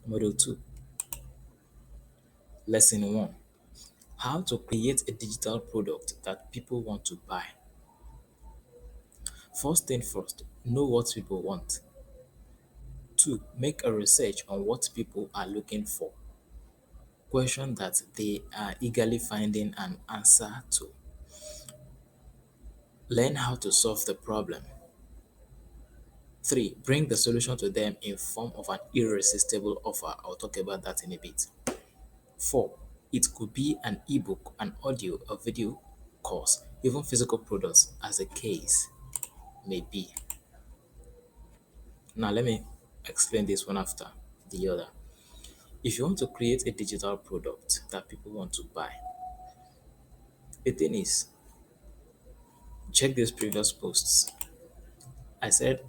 Model 2, Lesson 1, How to create a digital product that people want to buy. First thing first, know what people want. 2, make a research on what people are looking for. Question that they are eagerly finding an answer to. Learn how to solve the problem. 3, bring the solution to them in form of an irresistible offer. I'll talk about that in a bit. 4, it could be an ebook, an audio, a video course, even physical products as the case may be. Now let me explain this one after the other. If you want to create a digital product that people want to buy, the thing is, check these previous posts. I said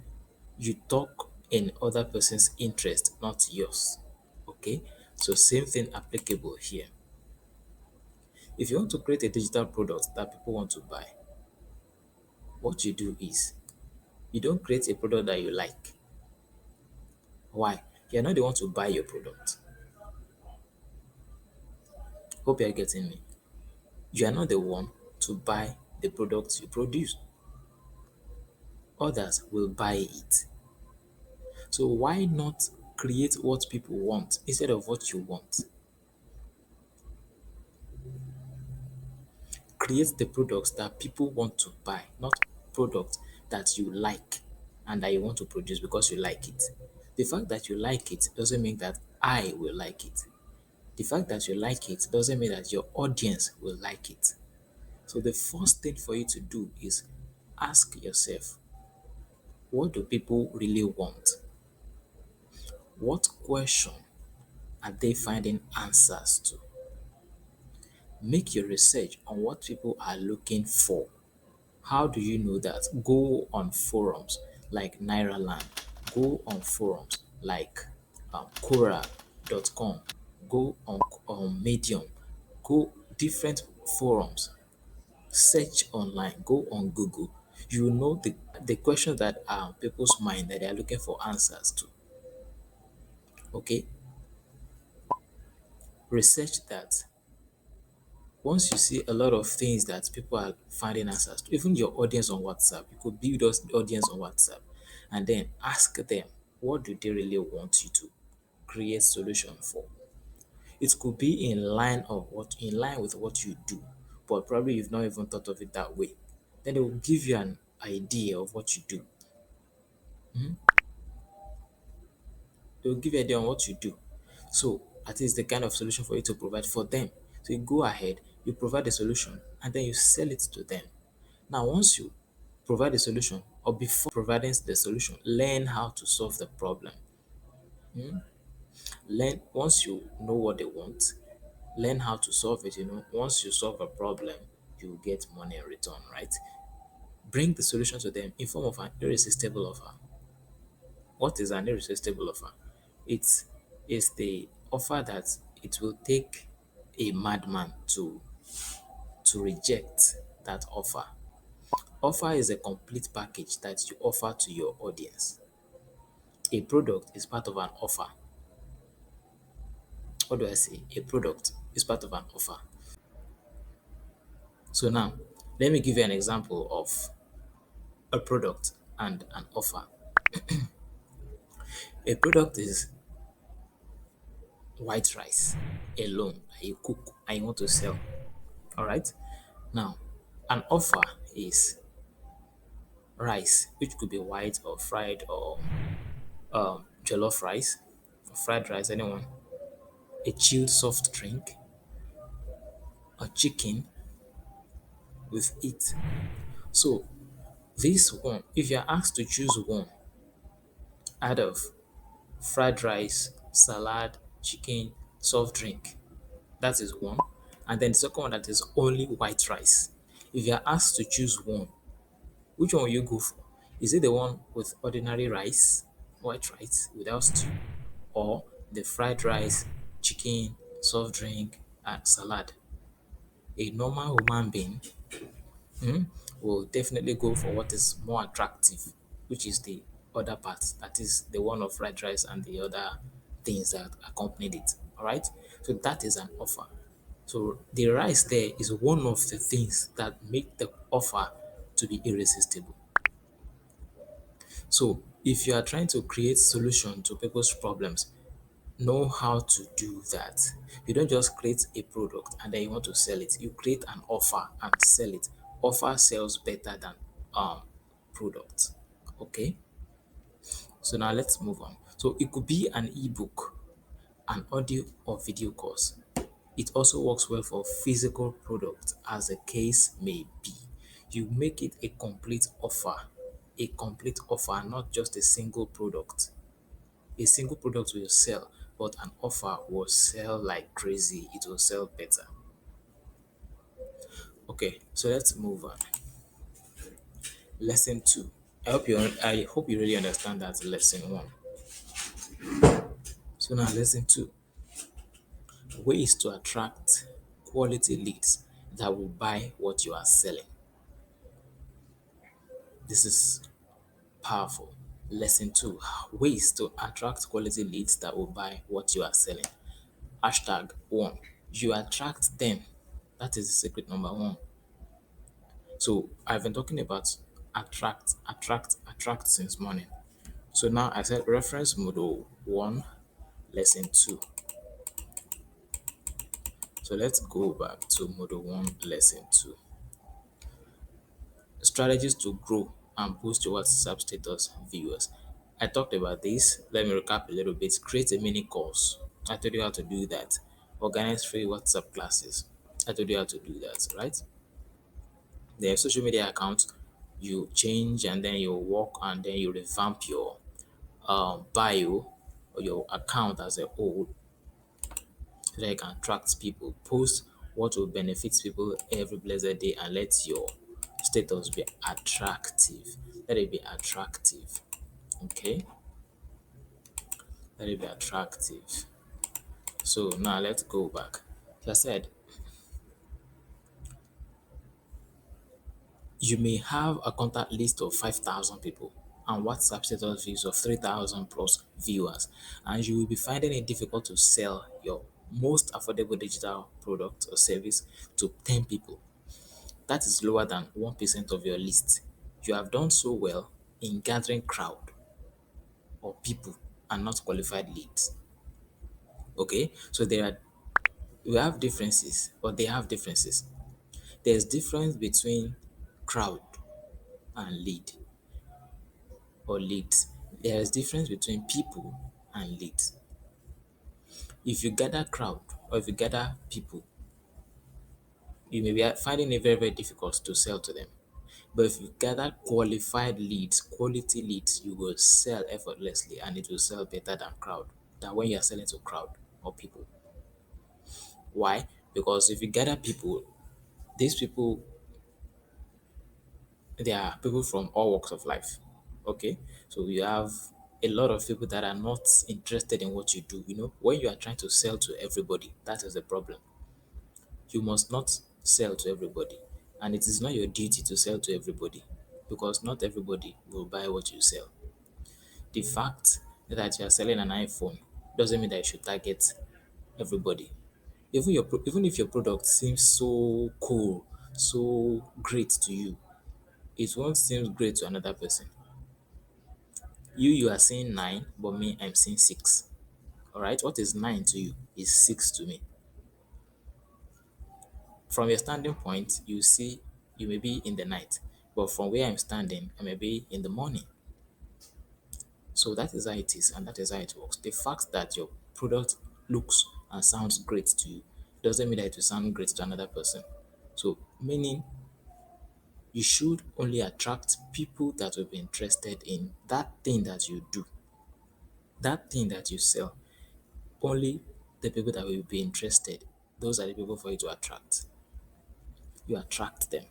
you talk in other person's interest, not yours. Okay? So same thing applicable here. If you want to create a digital product that people want to buy, what you do is you don't create a product that you like. Why? You're not the one to buy your product. Hope you're getting me. You are not the one to buy the product you produce. Others will buy it. So why not create what people want instead of what you want? Create the products that people want to buy, not products that you like and that you want to produce because you like it. The fact that you like it doesn't mean that I will like it. The fact that you like it doesn't mean that your audience will like it. So the first thing for you to do is ask yourself, what do people really want? What question are they finding answers to? Make your research on what people are looking for. How do you know that? Go on forums like Nairaland. Go on forums like Quora.com. Go on Medium. Go different forums. Search online. Go on Google. You know the questions that are people's mind that they are looking for answers to. Okay? Research that. Once you see a lot of things that people are finding answers to, even your audience on WhatsApp, you could build us audience on WhatsApp and then ask them, what do they really want you to create solution for? It could be in line with what you do, but probably you've not even thought of it that way. Then they will give you an idea of what you do. They will give you an idea on what you do. So at least the kind of solution for you to provide for them. So you go ahead, you provide the solution, and then you sell it to them. Now, once you provide a solution or before providing the solution, learn how to solve the problem. Learn once you know what they want, learn how to solve it. Once you solve a problem, you get money in return, right? Bring the solution to them in form of an irresistible offer. What is an irresistible offer? It is the offer that it will take a madman to reject that offer. Offer is a complete package that you offer to your audience. A product is part of an offer. What do I say? A product is part of an offer. So now, let me give you an example of a product and an offer. A product is white rice alone that you cook and you want to sell. All right. Now, an offer is rice, which could be white or fried or jollof rice, or fried rice, anyone. A chilled soft drink, a chicken with it. So this one, if you're asked to choose one out of fried rice, salad, chicken, soft drink, that is one. And then the second one that is only white rice. If you're asked to choose one, which one will you go for? Is it the one with ordinary rice, white rice without stew, or the fried rice, chicken, soft drink, and salad? A normal human being will definitely go for what is more attractive, which is the other part, that is the one of fried rice and the other things that accompanied it. All right. So that is an offer. So the rice there is one of the things that make the offer to be irresistible. So if you are trying to create solution to people's problems, know how to do that. You don't just create a product and then you want to sell it. You create an offer and sell it. Offer sells better than um product. Okay. So now let's move on. So it could be an ebook, an audio or video course. It also works well for physical products as the case may be. You make it a complete offer, not just a single product. A single product will sell, but an offer will sell like crazy. It will sell better. Okay, so let's move on. Lesson two. I hope you really understand that lesson one. So now lesson two. Ways to attract quality leads that will buy what you are selling. This is powerful. Lesson two. Ways to attract quality leads that will buy what you are selling. Hashtag one. You attract them. That is secret number one. So I've been talking about attract since morning. So now I said reference model one, lesson two. So let's go back to model one, lesson two. Strategies to grow and boost your WhatsApp status viewers. I talked about this. Let me recap a little bit. Create a mini course. I told you how to do that. Organize free WhatsApp classes. I told you how to do that, right? The social media account, you change and then you work and then you revamp your bio or your account as a whole so that you can attract people. Post what will benefit people every blessed day and let your status be attractive. Let it be attractive. Okay? Let it be attractive. So now let's go back. As I said, you may have a contact list of 5,000 people and WhatsApp status views of 3,000 plus viewers, and you will be finding it difficult to sell your most affordable digital product or service to 10 people. That is lower than 1% of your list. You have done so well in gathering crowd or people and not qualified leads. Okay, so we have differences, or they have differences. There's difference between crowd and lead or leads. There is difference between people and leads. If you gather crowd or if you gather people, you may be finding it very, very difficult to sell to them. But if you gather qualified leads, quality leads, you will sell effortlessly and it will sell better than when you are selling to crowd or people. Why? Because if you gather people, these people, they are people from all walks of life. Okay, so you have a lot of people that are not interested in what you do. When you are trying to sell to everybody, that is the problem. You must not sell to everybody, and it is not your duty to sell to everybody because not everybody will buy what you sell. The fact that you are selling an iPhone doesn't mean that you should target everybody. Even if your product seems so cool, so great to you, it won't seem great to another person. You are seeing 9, but me, I'm seeing 6. All right, what is 9 to you is 6 to me. From your standing point, you see you may be in the night, but from where I'm standing, I may be in the morning. So that is how it is, and that is how it works. The fact that your product looks and sounds great to you doesn't mean that it will sound great to another person. So, meaning you should only attract people that will be interested in that thing that you do, that thing that you sell. Only the people that will be interested, those are the people for you to attract. You attract them.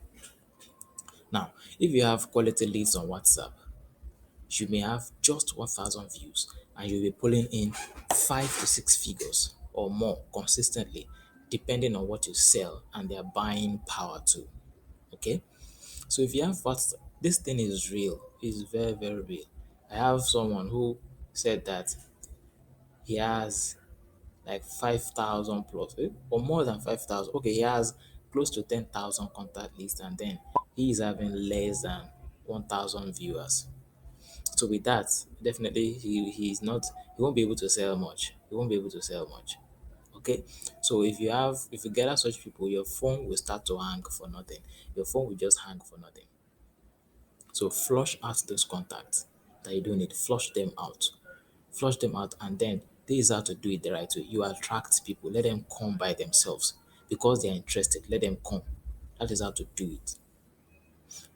Now, if you have quality leads on WhatsApp, you may have just 1,000 views and you'll be pulling in 5 to 6 figures or more consistently, depending on what you sell and their buying power too. Okay, so if you have WhatsApp, this thing is real, it's very, very real. I have someone who said that he has like 5,000 plus, or more than 5,000. Okay, he has close to 10,000 contact lists, and then he is having less than 1,000 viewers. So with that, definitely he's not, he won't be able to sell much. He won't be able to sell much. Okay, so if you gather such people, your phone will start to hang for nothing. Your phone will just hang for nothing. So flush out those contacts that you don't need. Flush them out. Flush them out, and then this is how to do it the right way. You attract people. Let them come by themselves because they are interested. Let them come. That is how to do it.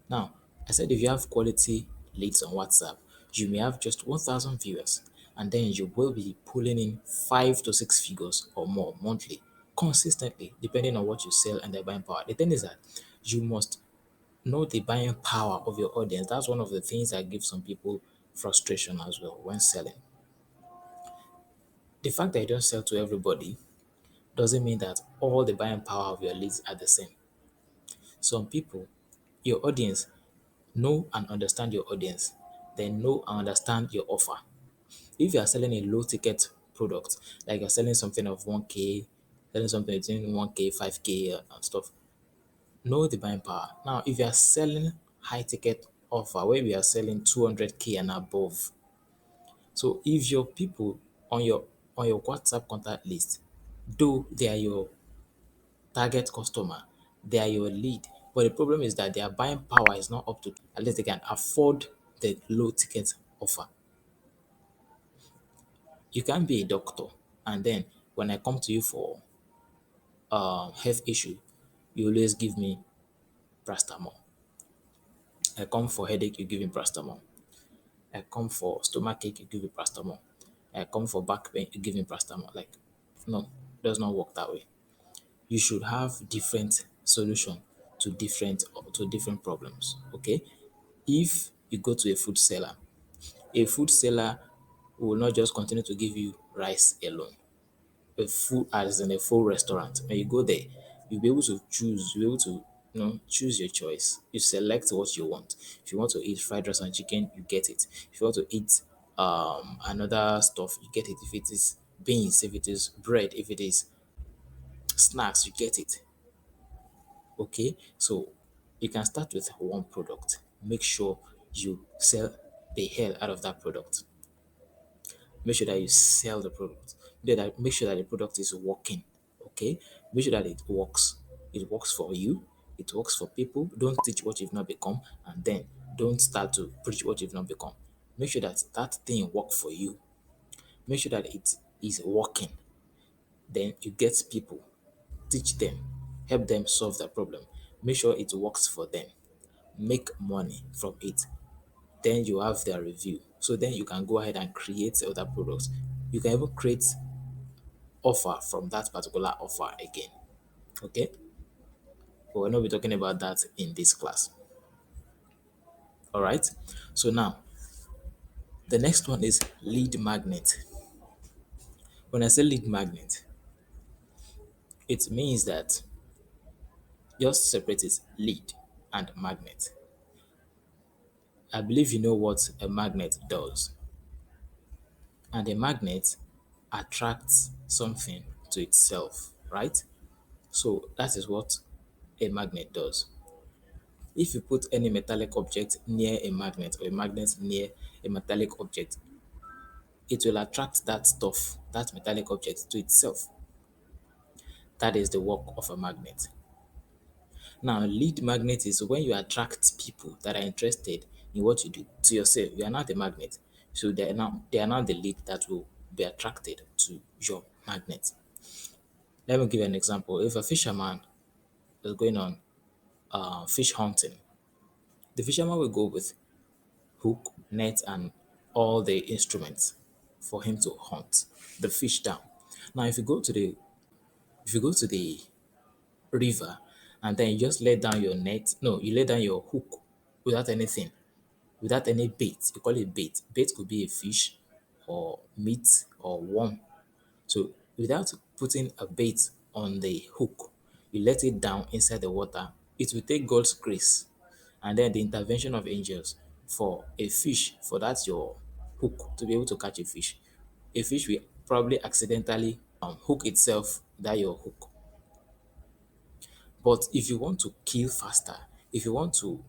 Now, I said if you have quality leads on WhatsApp, you may have just 1,000 viewers, and then you will be pulling in 5 to 6 figures or more monthly, consistently, depending on what you sell and their buying power. The thing is that you must know the buying power of your audience. That's one of the things that gives some people frustration as well when selling. The fact that you don't sell to everybody doesn't mean that all the buying power of your leads are the same. Some people, your audience, know and understand your audience, then know and understand your offer. If you are selling a low ticket product, like you're selling something of 1K, selling something between 1K, 5K, and stuff, know the buying power. Now, if you are selling high ticket offer where we are selling 200K and above, so if your people on your WhatsApp contact list, though they are your target customer, they are your lead, but the problem is that their buying power is not up to, at least they can afford the low ticket offer. You can be a doctor, and then when I come to you for health issue, you always give me paracetamol. I come for headache, you give me paracetamol. I come for stomach ache, you give me paracetamol. I come for back pain, you give me paracetamol. Like, no, it does not work that way. You should have different solution to different problems. Okay, if you go to a food seller will not just continue to give you rice alone. A full, as in a full restaurant. When you go there, you'll be able to choose, you'll be able to, choose your choice. You select what you want. If you want to eat fried rice and chicken, you get it. If you want to eat another stuff, you get it. If it is beans, if it is bread, if it is snacks, you get it. Okay, so you can start with one product. Make sure you sell the hell out of that product. Make sure that you sell the product. Make sure that the product is working. Okay, make sure that it works. It works for you. It works for people. Don't teach what you've not become, and then don't start to preach what you've not become. Make sure that that thing work for you. Make sure that it is working. Then you get people, teach them, help them solve their problem. Make sure it works for them. Make money from it. Then you have their review. So then you can go ahead and create other products. You can even create offer from that particular offer again. Okay, but we're not be talking about that in this class. All right, so now the next one is lead magnet. When I say lead magnet, it means that just separate it, lead and magnet. I believe you know what a magnet does, and a magnet attracts something to itself, right? So that is what a magnet does. If you put any metallic object near a magnet or a magnet near a metallic object, it will attract that stuff, that metallic object to itself. That is the work of a magnet. Now, lead magnet is when you attract people that are interested in what you do to yourself. You are not the magnet. So they are now the lead that will be attracted to your magnet. Let me give you an example. If a fisherman is going on fish hunting, the fisherman will go with hook, net, and all the instruments for him to hunt the fish down. Now, if you go to the river and then you just let down your net, no, you let down your hook without anything, without any bait. You call it bait. Bait could be a fish or meat or worm. So without putting a bait on the hook, you let it down inside the water. It will take God's grace and then the intervention of angels for a fish, for that your hook to be able to catch a fish. A fish will probably accidentally hook itself that your hook. But if you want to kill faster, if you want to,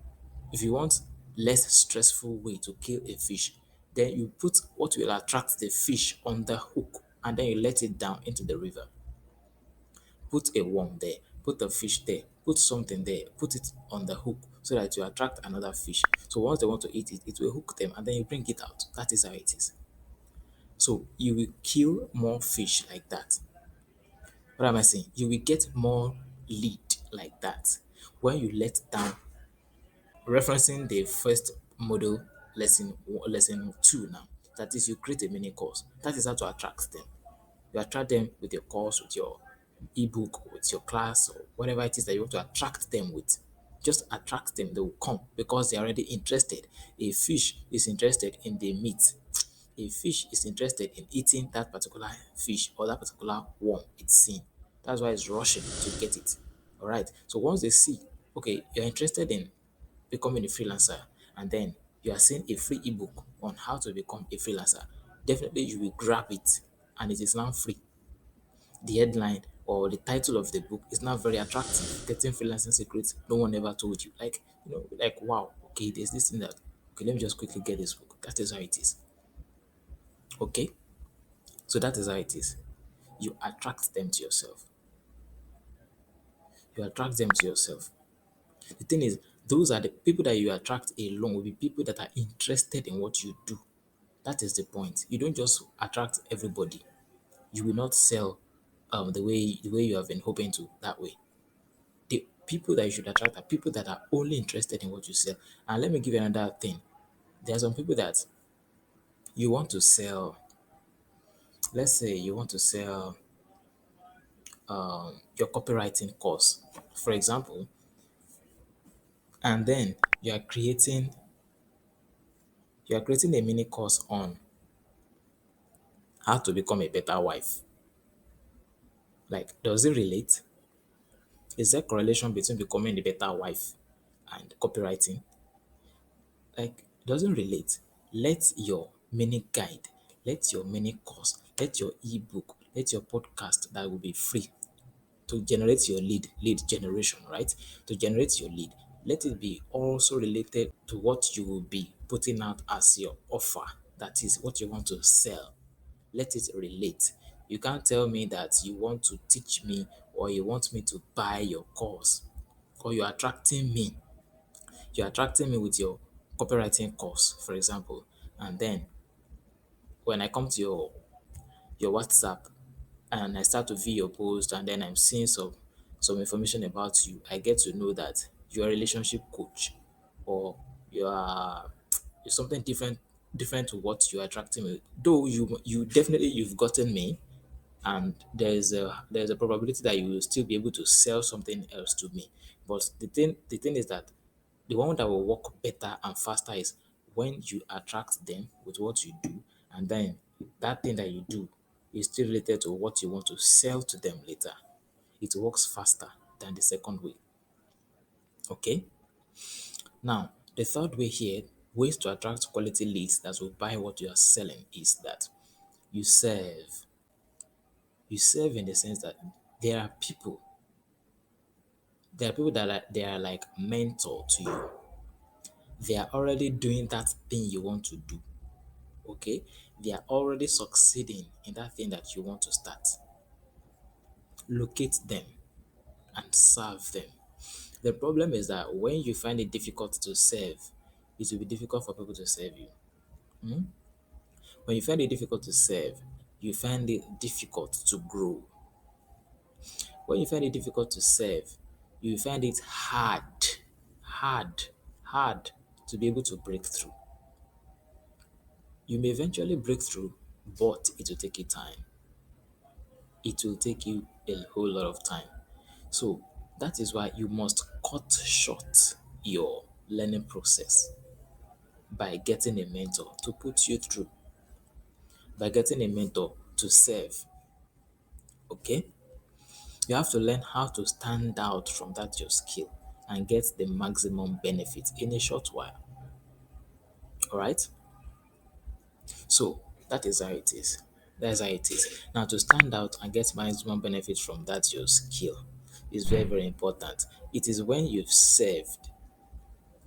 if you want less stressful way to kill a fish, then you put what will attract the fish on the hook and then you let it down into the river. Put a worm there, put a fish there, put something there, put it on the hook so that you attract another fish. So once they want to eat it, it will hook them and then you bring it out. That is how it is. So you will kill more fish like that. What am I saying? You will get more lead like that when you let down. Referencing the first model lesson 2 now. That is, you create a mini course. That is how to attract them. You attract them with your course, with your ebook, with your class, or whatever it is that you want to attract them with. Just attract them, they will come because they're already interested. A fish is interested in the meat. A fish is interested in eating that particular fish or that particular worm it's seen. That's why it's rushing to get it. All right. So once they see, okay, you're interested in becoming a freelancer, and then you are seeing a free ebook on how to become a freelancer, definitely you will grab it and it is now free. The headline or the title of the book is now very attractive. 13 freelancing secrets no one ever told you. Like, like wow, okay, there's this thing that okay, let me just quickly get this book. That is how it is. Okay, so that is how it is. You attract them to yourself. You attract them to yourself. The thing is, those are the people that you attract alone will be people that are interested in what you do. That is the point. You don't just attract everybody. You will not sell the way you have been hoping to that way. The people that you should attract are people that are only interested in what you sell. And let me give you another thing. There are some people that you want to sell. Let's say you want to sell your copywriting course, for example, and then you are creating a mini course on how to become a better wife. Like, does it relate? Is there correlation between becoming a better wife and copywriting? Like, it doesn't relate. Let your mini guide, let your mini course, let your ebook, let your podcast that will be free to generate your lead generation, right? To generate your lead, let it be also related to what you will be putting out as your offer. That is what you want to sell. Let it relate. You can't tell me that you want to teach me or you want me to buy your course or you're attracting me with your copywriting course, for example. And then when I come to your WhatsApp and I start to view your post and then I'm seeing some information about you, I get to know that you're a relationship coach or you're something different to what you're attracting me. Though you definitely you've gotten me, and there's a probability that you will still be able to sell something else to me. But the thing is that the one that will work better and faster is when you attract them with what you do, and then that thing that you do is still related to what you want to sell to them later. It works faster than the second way. Okay. Now, the third way here, ways to attract quality leads that will buy what you are selling, is that you serve. You serve in the sense that there are people they are like mentor to you. They are already doing that thing you want to do. Okay, they are already succeeding in that thing that you want to start. Locate them and serve them. The problem is that when you find it difficult to serve, it will be difficult for people to serve you. When you find it difficult to serve, you find it difficult to grow. When you find it difficult to serve, you find it hard, hard to be able to break through. You may eventually break through, but it will take you time. It will take you a whole lot of time. So that is why you must cut short your learning process by getting a mentor to put you through, by getting a mentor to serve. Okay? You have to learn how to stand out from that your skill and get the maximum benefit in a short while. All right? So that is how it is. That's how it is. Now, to stand out and get maximum benefit from that your skill is very, very important. It is when you've served.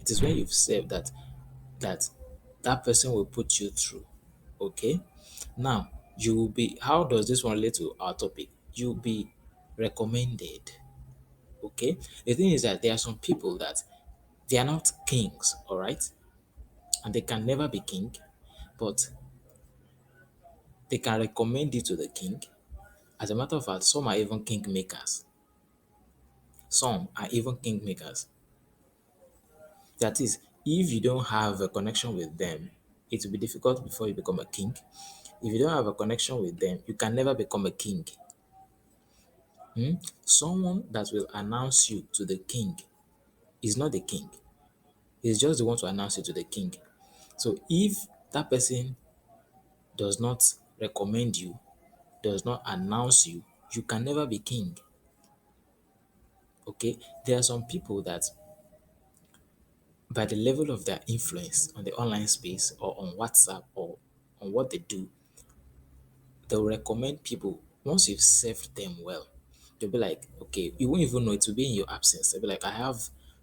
It is when you've served that that person will put you through. Okay. Now, you will be. How does this one relate to our topic? You'll be recommended. Okay. The thing is that there are some people that they are not kings. All right, and they can never be king, but they can recommend you to the king. As a matter of fact, some are even king makers. Some are even king makers. That is, if you don't have a connection with them, it will be difficult before you become a king. If you don't have a connection with them, you can never become a king. Hmm? Someone that will announce you to the king is not the king. He's just the one to announce you to the king. So if that person does not recommend you, does not announce you, you can never be king. Okay? There are some people that by the level of their influence on the online space or on WhatsApp or on what they do, they'll recommend people once you've served them well. They'll be like, okay, you won't even know it will be in your absence. They'll be like, I have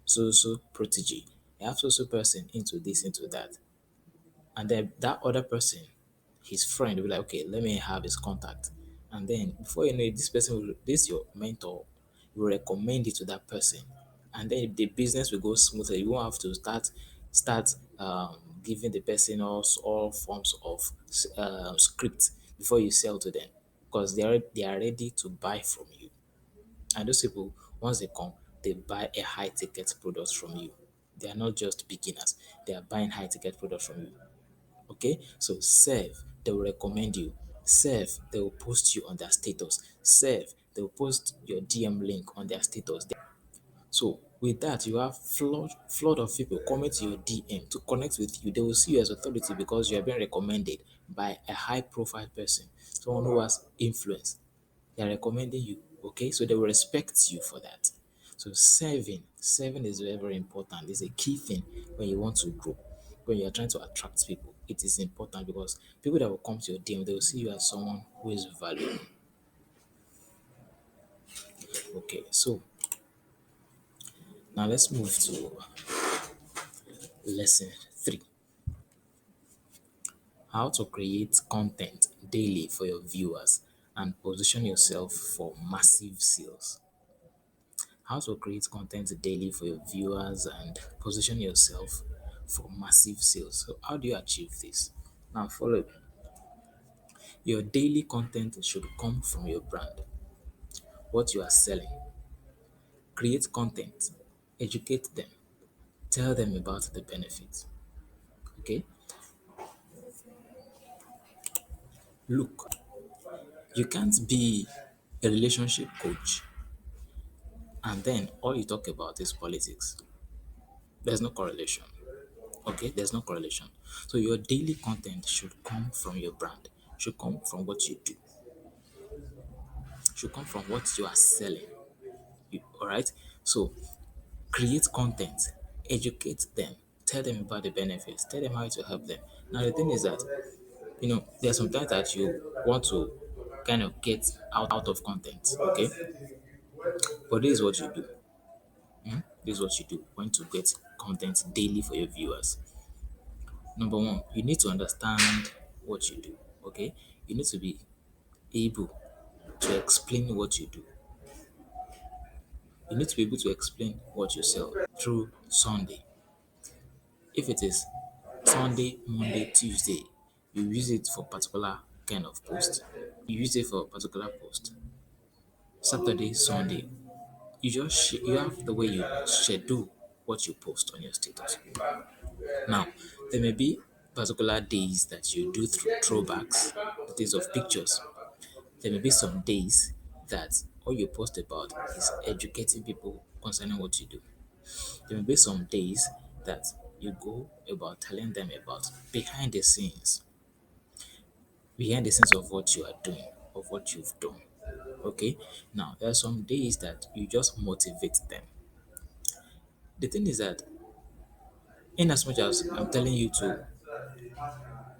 so protege, I have so person into this, into that. And then that other person, his friend, will be like, okay, let me have his contact. And then before you know it, this person will, this your mentor will recommend it to that person. And then the business will go smoothly. You won't have to start giving the person all forms of script before you sell to them because they are ready to buy from you. And those people, once they come, they buy a high ticket product from you. They are not just beginners, they are buying high ticket products from you. Okay, so serve, they will recommend you. Serve, they will post you on their status. Serve, they will post your DM link on their status. So with that, you have flood of people coming to your DM to connect with you. They will see you as authority because you are being recommended by a high profile person, someone who has influence. They are recommending you. Okay, so they will respect you for that. So serving is very, very important. It's a key thing when you want to grow, when you are trying to attract people. It is important because people that will come to your DM, they will see you as someone who is valuable. Okay, so now let's move to lesson 3. How to create content daily for your viewers and position yourself for massive sales. How to create content daily for your viewers and position yourself for massive sales. So, how do you achieve this? Now, follow me. Your daily content should come from your brand, what you are selling. Create content, educate them, tell them about the benefits. Okay? Look, you can't be a relationship coach and then all you talk about is politics. There's no correlation. Okay, there's no correlation. So your daily content should come from your brand, should come from what you do, should come from what you are selling. All right. So create content, educate them, tell them about the benefits, tell them how to help them. Now the thing is that there's sometimes that you want to kind of get out of content. Okay, but this is what you do. This is what you do when to get content daily for your viewers. Number one, you need to understand what you do. Okay, you need to be able to explain what you do. You need to be able to explain what you sell through Sunday. If it is Sunday, Monday, Tuesday, you use it for particular kind of post. You use it for a particular post. Saturday, Sunday, you have the way you schedule what you post on your status. Now, there may be particular days that you do through throwbacks, days of pictures. There may be some days that all you post about is educating people concerning what you do. There may be some days that you go about telling them about behind the scenes of what you are doing, of what you've done. Okay? Now, there are some days that you just motivate them. The thing is that, in as much as I'm telling you to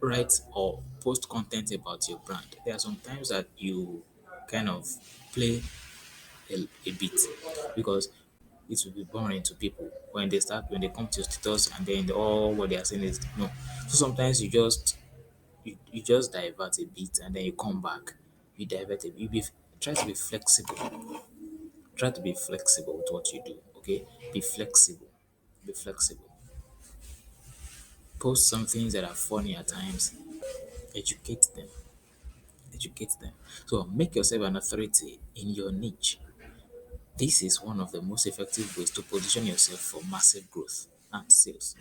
write or post content about your brand, there are some times that you kind of play a bit because it will be boring to people when they come to your status and then all what they are saying is no. So sometimes you just divert a bit and then you come back. You divert a bit. Try to be flexible. Try to be flexible with what you do. Okay, be flexible. Be flexible. Post some things that are funny at times. Educate them. Educate them. So make yourself an authority in your niche. This is one of the most effective ways to position yourself for massive growth and sales.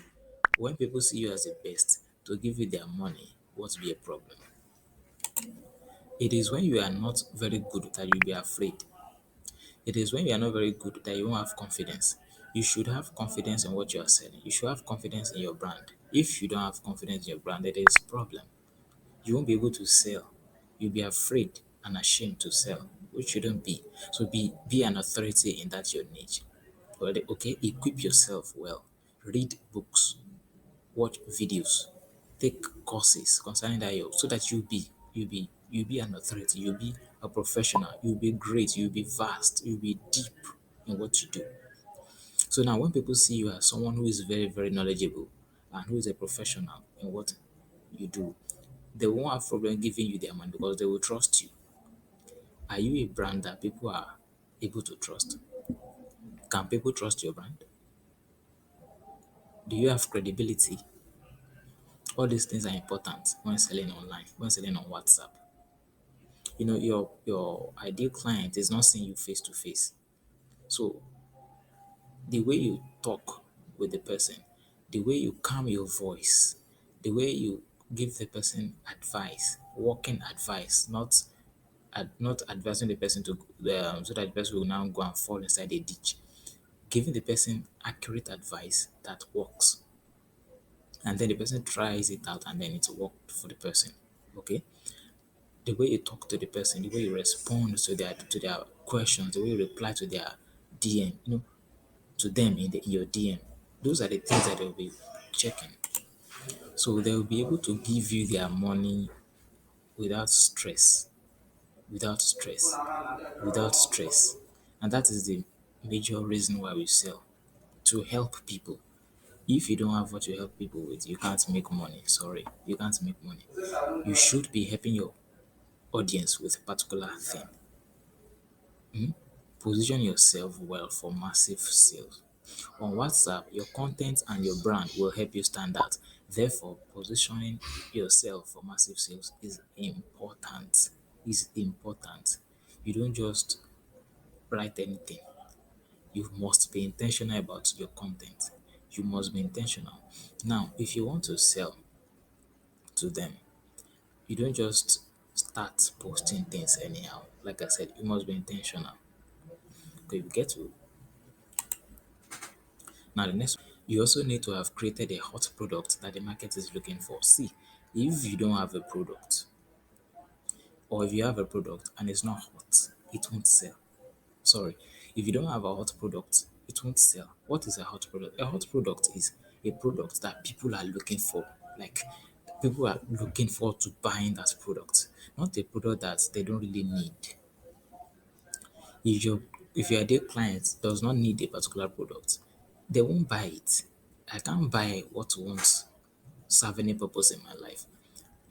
When people see you as the best to give you their money, won't be a problem. It is when you are not very good that you'll be afraid. It is when you are not very good that you won't have confidence. You should have confidence in what you are selling. You should have confidence in your brand. If you don't have confidence in your brand, there is a problem. You won't be able to sell. You'll be afraid and ashamed to sell, which shouldn't be. So be an authority in that your niche. Well, okay, equip yourself well. Read books, watch videos, take courses concerning that so that you'll be an authority, you'll be a professional, you'll be great, you'll be vast, you'll be deep in what you do. So now when people see you as someone who is very, very knowledgeable and who is a professional in what you do, they won't have problem giving you their money because they will trust you. Are you a brand that people are able to trust? Can people trust your brand? Do you have credibility? All these things are important when selling online, when selling on WhatsApp. Your ideal client is not seeing you face to face. So the way you talk with the person, the way you calm your voice, the way you give the person advice, working advice, not advising the person to so that the person will now go and fall inside a ditch. Giving the person accurate advice that works, and then the person tries it out, and then it's worked for the person. Okay, the way you talk to the person, the way you respond to their questions, the way you reply to their DM, to them in your DM. Those are the things that they'll be checking. So they'll be able to give you their money without stress, without stress, without stress. And that is the major reason why we sell, to help people. If you don't have what you help people with, you can't make money. Sorry, you can't make money. You should be helping your audience with a particular thing. Position yourself well for massive sales. On WhatsApp, your content and your brand will help you stand out. Therefore, positioning yourself for massive sales is important. Is important. You don't just write anything. You must be intentional about your content. You must be intentional. Now, if you want to sell to them, you don't just start posting things anyhow. Like I said, you must be intentional. Okay, you get to now the next, you also need to have created a hot product that the market is looking for. See, if you don't have a product, or if you have a product and it's not hot, it won't sell. Sorry, if you don't have a hot product, it won't sell. What is a hot product? A hot product is a product that people are looking for. Like people are looking forward to buying that product, not a product that they don't really need. If your if your ideal client does not need a particular product, they won't buy it. I can't buy what won't serve any purpose in my life.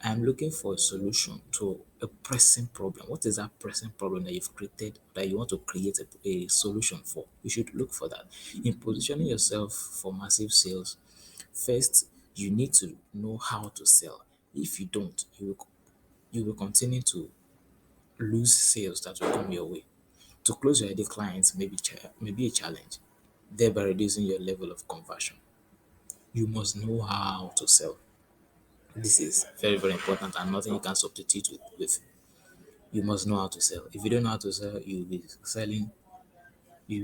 I'm looking for a solution to a pressing problem. What is that pressing problem that you've created that you want to create a solution for? You should look for that. In positioning yourself for massive sales, first you need to know how to sell. If you don't, you will continue to lose sales that will come your way. To close your ideal clients may be a challenge, thereby reducing your level of conversion. You must know how to sell. This is very, very important and nothing you can substitute with. You must know how to sell. If you don't know how to sell, you'll be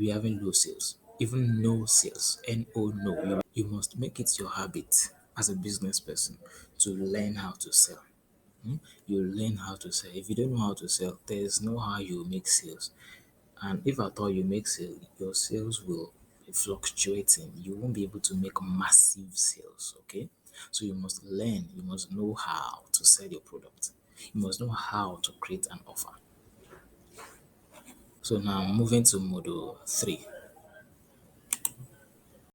having low sales. Even no sales. No, no. You must make it your habit as a business person to learn how to sell. You learn how to sell. If you don't know how to sell, there is no how you make sales. And if at all you make sales, your sales will be fluctuating. You won't be able to make massive sales. Okay. So you must learn, you must know how to sell your product. You must know how to create an offer. So now moving to module 3.